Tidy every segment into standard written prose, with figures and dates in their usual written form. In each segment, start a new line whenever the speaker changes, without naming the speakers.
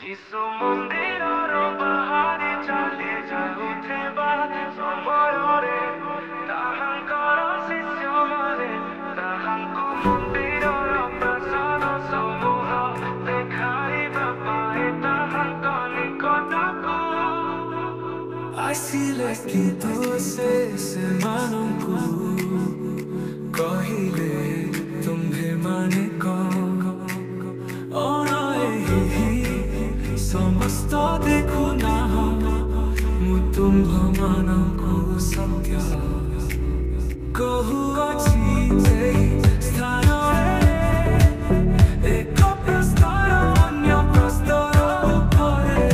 ଯିଶୁ ମନ୍ଦିରର ବାହାରେ ଚାଲି ଯାଉଥିବା ସମୟରେ ତାହାଙ୍କର ଶିଷ୍ୟମାନେ ତାହାଙ୍କୁ ମନ୍ଦିରର ପ୍ରାସାଦ ସମୂହ ଦେଖାଇବା ପାଇଁ ତାହାଙ୍କ ନିକଟକୁ
ଆସିଲେ କିନ୍ତୁ ସେମାନଙ୍କୁ କହିଲେ ତୁମ୍ଭେମାନେ କଣ ସମସ୍ତ ଦେଖୁନାହଁ ମୁଁ ତୁମ୍ଭମାନଙ୍କୁ ସତ୍ୟ କହୁଅଛି ଏହି ସ୍ଥାନରେ ଏକ ପ୍ରସ୍ତର ଅନ୍ୟ ପ୍ରସ୍ତର ଉପରେ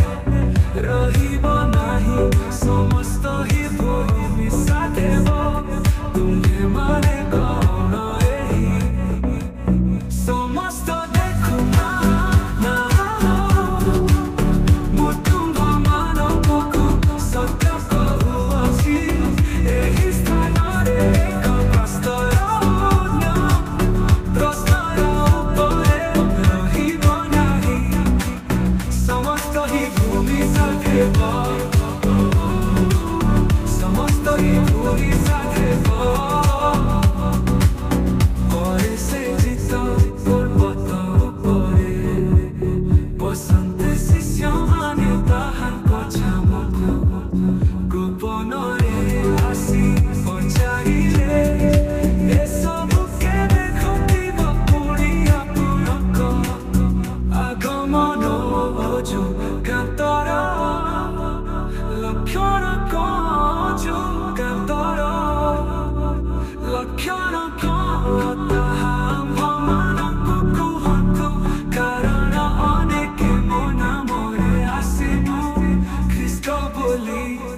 ରହିବ ନାହିଁ ସମସ୍ତ ହିଁ ଭୂମି ମିଶା ଦେବ ତୁମ୍ଭେମାନେ କଣ ଏହି ସମସ୍ତ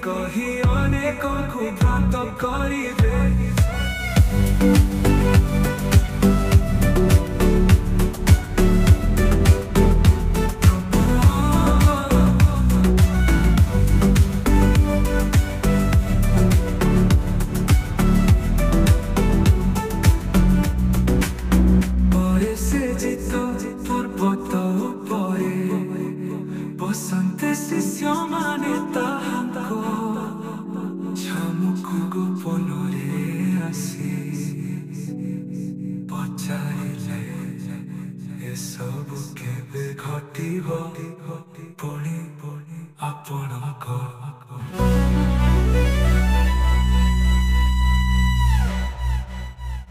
कही अनेक को भ्रांत करिबे परे से जित पर्वत उपरे बसन्ते शिष्य माने गोपନରେ ଆସି ପଚାରିଲେ ଏସବୁ କେବେ ଘଟିବ।